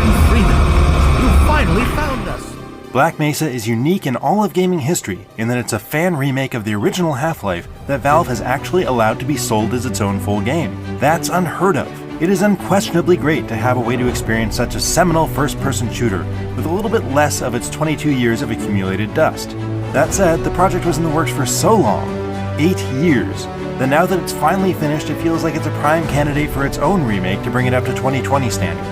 You free them. You finally found us. Black Mesa is unique in all of gaming history in that it's a fan remake of the original Half-Life that Valve has actually allowed to be sold as its own full game. That's unheard of. It is unquestionably great to have a way to experience such a seminal first-person shooter with a little bit less of its 22 years of accumulated dust. That said, the project was in the works for so long, 8 years, that now that it's finally finished, it feels like it's a prime candidate for its own remake to bring it up to 2020 standard.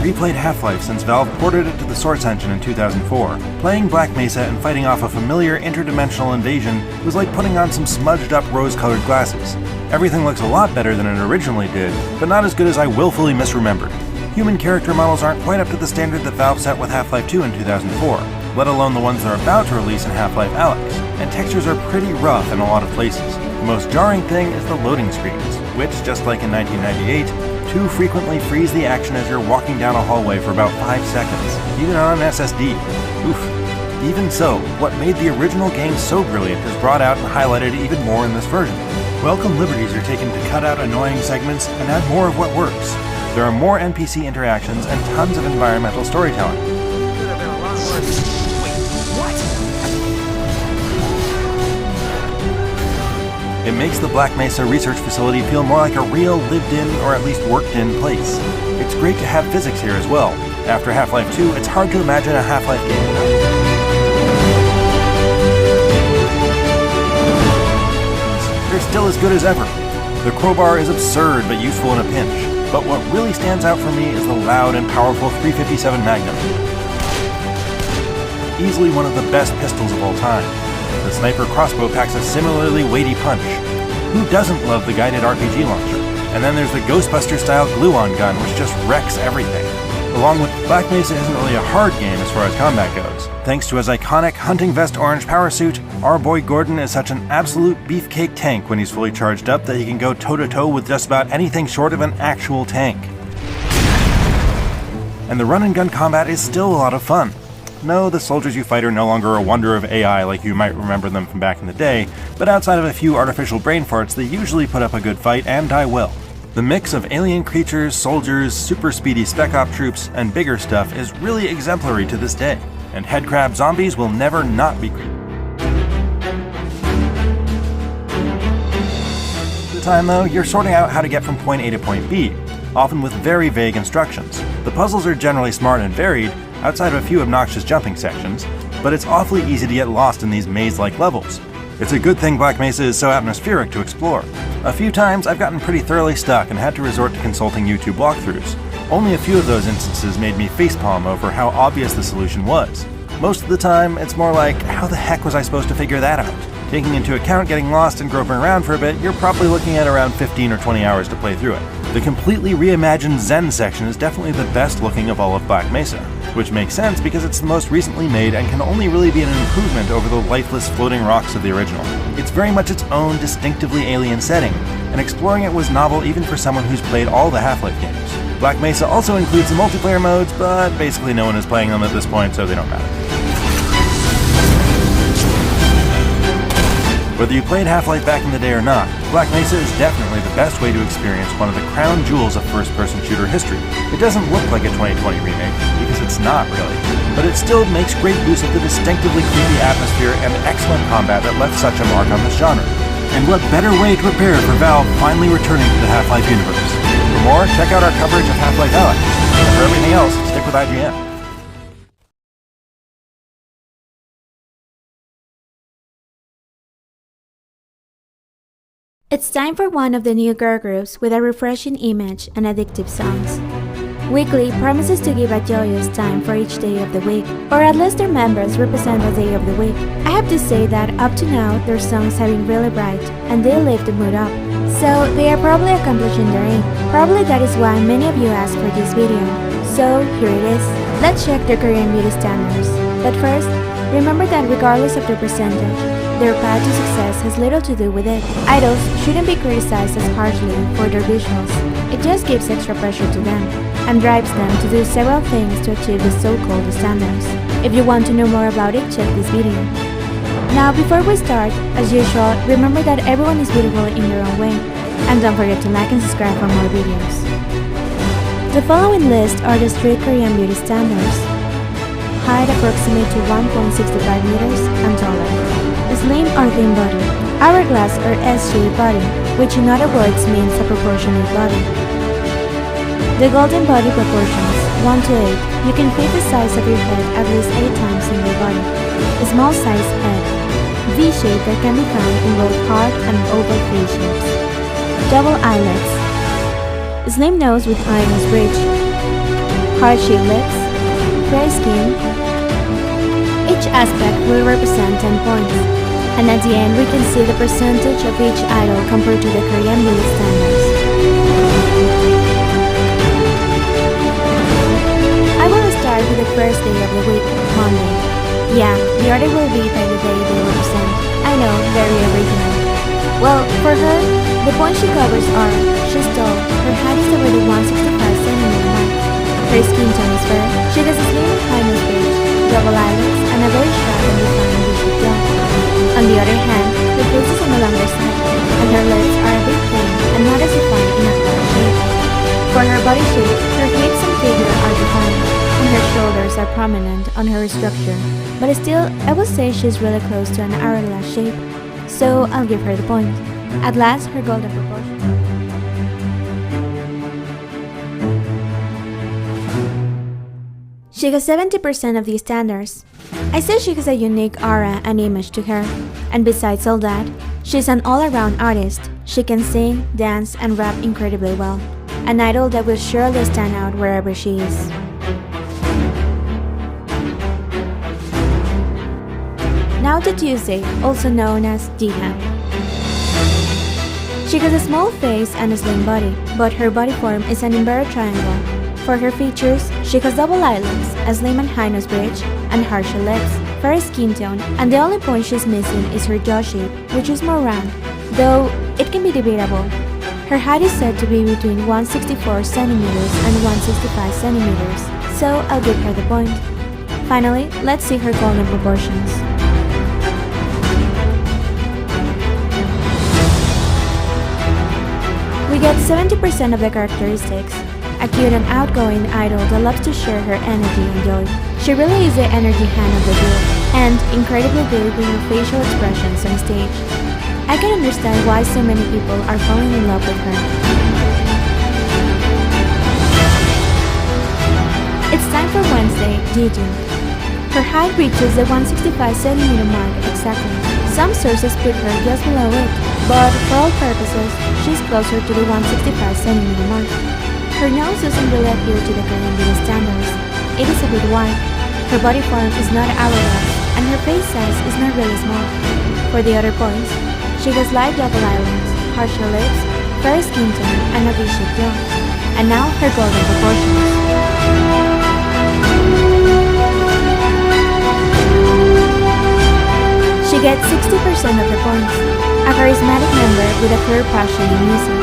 Replayed Half-Life since Valve ported it to the Source engine in 2004. Playing Black Mesa and fighting off a familiar interdimensional invasion was like putting on some smudged up rose-colored glasses. Everything looks a lot better than it originally did, but not as good as I willfully misremembered. Human character models aren't quite up to the standard that Valve set with Half-Life 2 in 2004, let alone the ones they're about to release in Half-Life Alyx, and textures are pretty rough in a lot of places. The most jarring thing is the loading screens, which, just like in 1998, too frequently freeze the action as you're walking down a hallway for about 5 seconds, even on an SSD. Oof. Even so, what made the original game so brilliant is brought out and highlighted even more in this version. Welcome liberties are taken to cut out annoying segments and add more of what works. There are more NPC interactions and tons of environmental storytelling. Could have been a lot worse. Wait, what? It makes the Black Mesa research facility feel more like a real lived-in or at least worked-in place. It's great to have physics here as well. After Half-Life 2, it's hard to imagine a Half-Life game without it. They're still as good as ever. The crowbar is absurd but useful in a pinch. But what really stands out for me is the loud and powerful 357 Magnum. Easily one of the best pistols of all time. The sniper crossbow packs a similarly weighty punch. Who doesn't love the guided RPG launcher? And then there's the Ghostbuster-style glue-on gun, which just wrecks everything. Along with Black Mesa isn't really a hard game as far as combat goes. Thanks to his iconic hunting vest orange power suit, our boy Gordon is such an absolute beefcake tank when he's fully charged up that he can go toe-to-toe with just about anything short of an actual tank. And the run-and-gun combat is still a lot of fun. No, the soldiers you fight are no longer a wonder of AI like you might remember them from back in the day, but outside of a few artificial brain farts, they usually put up a good fight and die well. The mix of alien creatures, soldiers, super speedy spec op troops, and bigger stuff is really exemplary to this day, and headcrab zombies will never not be creepy. At the time though, you're sorting out how to get from point A to point B, often with very vague instructions. The puzzles are generally smart and varied, outside of a few obnoxious jumping sections, but it's awfully easy to get lost in these maze-like levels. It's a good thing Black Mesa is so atmospheric to explore. A few times I've gotten pretty thoroughly stuck and had to resort to consulting YouTube walkthroughs. Only a few of those instances made me facepalm over how obvious the solution was. Most of the time, it's more like, how the heck was I supposed to figure that out? Taking into account getting lost and groping around for a bit, you're probably looking at around 15 or 20 hours to play through it. The completely reimagined Zen section is definitely the best looking of all of Black Mesa, which makes sense because it's the most recently made and can only really be an improvement over the lifeless floating rocks of the original. It's very much its own distinctively alien setting, and exploring it was novel even for someone who's played all the Half-Life games. Black Mesa also includes some multiplayer modes, but basically no one is playing them at this point, so they don't matter. Whether you played Half-Life back in the day or not, Black Mesa is definitely the best way to experience one of the crown jewels of first-person shooter history. It doesn't look like a 2020 remake, because it's not really, but it still makes great use of the distinctively creepy atmosphere and excellent combat that left such a mark on this genre. And what better way to prepare for Valve finally returning to the Half-Life universe? For more, check out our coverage of Half-Life Alyx, and for everything else, stick with IGN. It's time for one of the new girl groups with a refreshing image and addictive songs. Weeekly promises to give a joyous time for each day of the week, or at least their members represent a day of the week. I have to say that up to now, their songs have been really bright, and they lift the mood up. So they are probably accomplishing their aim. Probably that is why many of you asked for this video. So here it is. Let's check their Korean beauty standards. But first, remember that regardless of their percentage, their path to success has little to do with it. Idols shouldn't be criticized as harshly for their visuals. It just gives extra pressure to them, and drives them to do several things to achieve the so-called standards. If you want to know more about it, check this video. Now before we start, as usual, remember that everyone is beautiful in their own way. And don't forget to like and subscribe for more videos. The following list are the street Korean beauty standards. Height approximate to 1.65 meters and taller. Slim or thin body. Hourglass or S-shaped body, which in other words means a proportionate body. The golden body proportions, 1 to 8. You can fit the size of your head at least 8 times in your body. A small size head. V-shape that can be found in both heart and oval face shapes. Double eyelids. Slim nose with high nose bridge. Heart-shaped lips. Fair skin. Each aspect will represent 10 points. And at the end we can see the percentage of each idol compared to the Korean beauty standards. I will start with the first day of the week, Monday. Yeah, the order will be by the day they represent. I know, very original. Well, for her, the points she covers are: she's tall, her height is over the 165cm mark, her skin tone is fair, she has a slim and high nose bridge, double eyelids, and a very sharp and defined visual jaw. On the other hand, her face is on the longer side, and her lips are a bit thin and not as defined in a flower shape. For her body shape, her hips and figure are defined, and her shoulders are prominent on her structure. But still, I would say she's really close to an hourglass shape, so I'll give her the point. At last, her golden proportion. She has 70% of these standards. I say she has a unique aura and image to her, and besides all that, she's an all-around artist. She can sing, dance, and rap incredibly well. An idol that will surely stand out wherever she is. Now to Tuesday, also known as Jihan. She has a small face and a slim body, but her body form is an inverted triangle. For her features, she has double eyelids, a slim and high nose bridge, and harsher lips, fair skin tone, and the only point she's missing is her jaw shape, which is more round, though it can be debatable. Her height is said to be between 164cm and 165cm, so I'll give her the point. Finally, let's see her golden proportions. We get 70% of the characteristics. A cute and outgoing idol that loves to share her energy and joy. She really is the energy hand of the group, and incredibly good with her facial expressions on stage. I can understand why so many people are falling in love with her. It's time for Wednesday, Gigi. Her height reaches the 165cm mark exactly. Some sources put her just below it, but for all purposes, she's closer to the 165cm mark. Her nose doesn't really appear to the Korean beauty standards. It is a bit wide. Her body form is not hourglass, and her face size is not really small. For the other points, she has light double eyelids, harsher lips, fair skin tone, and a V-shaped jaw. And now her golden proportions. She gets 60% of the points. A charismatic member with a clear passion in music.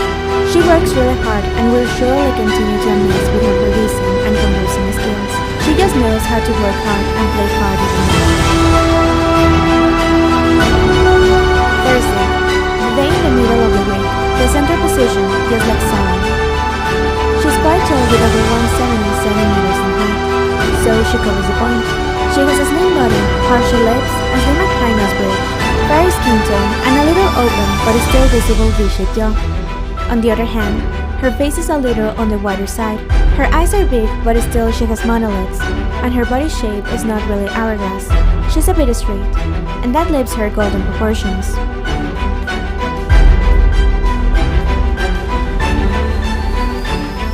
She works really hard and will surely continue to amaze with her producing and composing skills. She just knows how to work hard and play hard even more. Thursday, the day in the middle of the week, the center position, just like Sarah. She's quite tall with over 170cm in height, so she covers the point. She has a slim body, harsher lips, a slim and high nose bridge, fair skin tone, and a little open but still visible V-shaped jaw. On the other hand, her face is a little on the wider side. Her eyes are big, but still she has monolids, and her body shape is not really hourglass. She's a bit straight, and that leaves her golden proportions.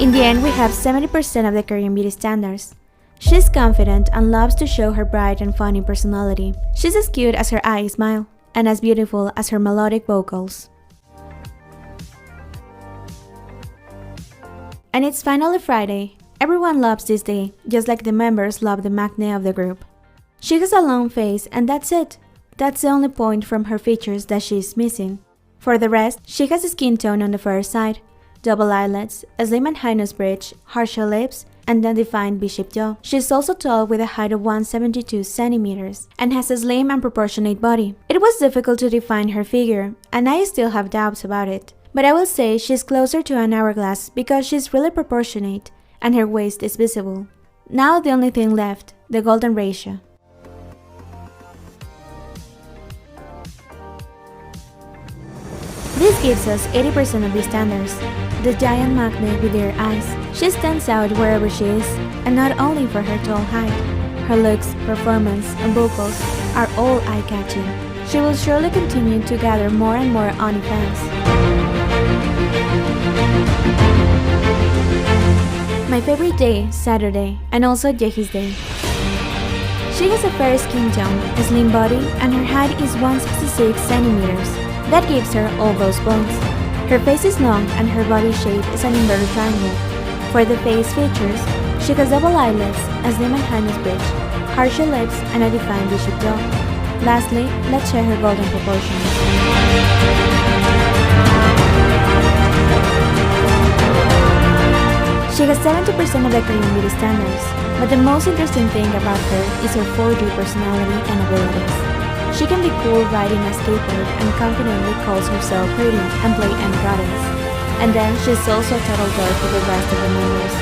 In the end, we have 70% of the Korean beauty standards. She's confident and loves to show her bright and funny personality. She's as cute as her eye smile, and as beautiful as her melodic vocals. And it's finally Friday. Everyone loves this day, just like the members love the maknae of the group. She has a long face and that's it. That's the only point from her features that she is missing. For the rest, she has a skin tone on the fair side, double eyelids, a slim and high nose bridge, harsher lips, and a defined bishop jaw. She's also tall with a height of 172 centimeters and has a slim and proportionate body. It was difficult to define her figure, and I still have doubts about it. But I will say she's closer to an hourglass because she's really proportionate and her waist is visible. Now the only thing left, the golden ratio. This gives us 80% of the standards. The giant magnet with her eyes. She stands out wherever she is, and not only for her tall height. Her looks, performance, and vocals are all eye-catching. She will surely continue to gather more and more OnlyFans. My favorite day, Saturday, and also Yehi's day. She has a fair skin tone, a slim body, and her height is 166 centimeters. That gives her all those bones. Her face is long and her body shape is an inverted triangle. For the face features, she has double eyelids, a slim and highness bridge, harsher lips, and a defined bishop jaw. Lastly, let's share her golden proportions. She has 70% of the Korean beauty standards, but the most interesting thing about her is her 4G personality and abilities. She can be cool riding a skateboard and confidently calls herself pretty and play any goddess. And then she's also a total joy for the rest of the members.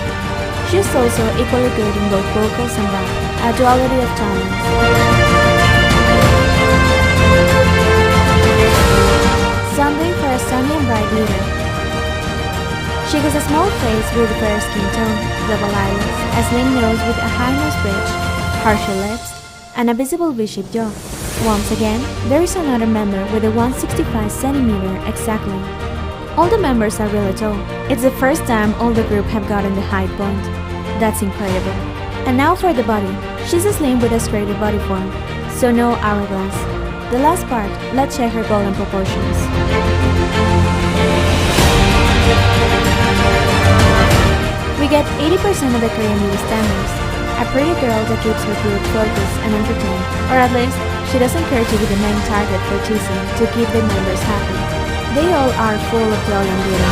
She's also equally good in both vocals and rap, a duality of talents. Sunday for a sunny and bright leader. She has a small face with a fair skin tone, double eyelids, a slim nose with a high nose bridge, harsher lips, and a visible bishop jaw. Once again, there is another member with a 165 centimeter exactly. All the members are really tall. It's the first time all the group have gotten the height point. That's incredible. And now for the body. She's a slim with a straighter body form, so no hourglass. The last part, let's check her golden proportions. We get 80% of the Korean beauty standards. A pretty girl that keeps her group focused and entertained, or at least she doesn't care to be the main target for teasing to keep the members happy. They all are full of joy and beauty.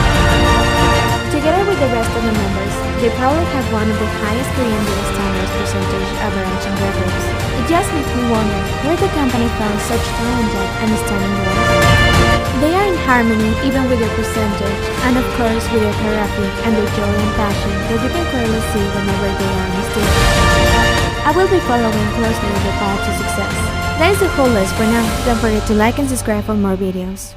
Together with the rest of the members, they probably have one of the highest Korean beauty standards percentage average in records. It just makes me wonder where the company found such talented and stunning girls. They are in harmony even with their percentage, and of course with their choreography and their joy and passion that you can clearly see whenever they are on stage. I will be following closely the path to success. That is the whole list for now. Don't forget to like and subscribe for more videos.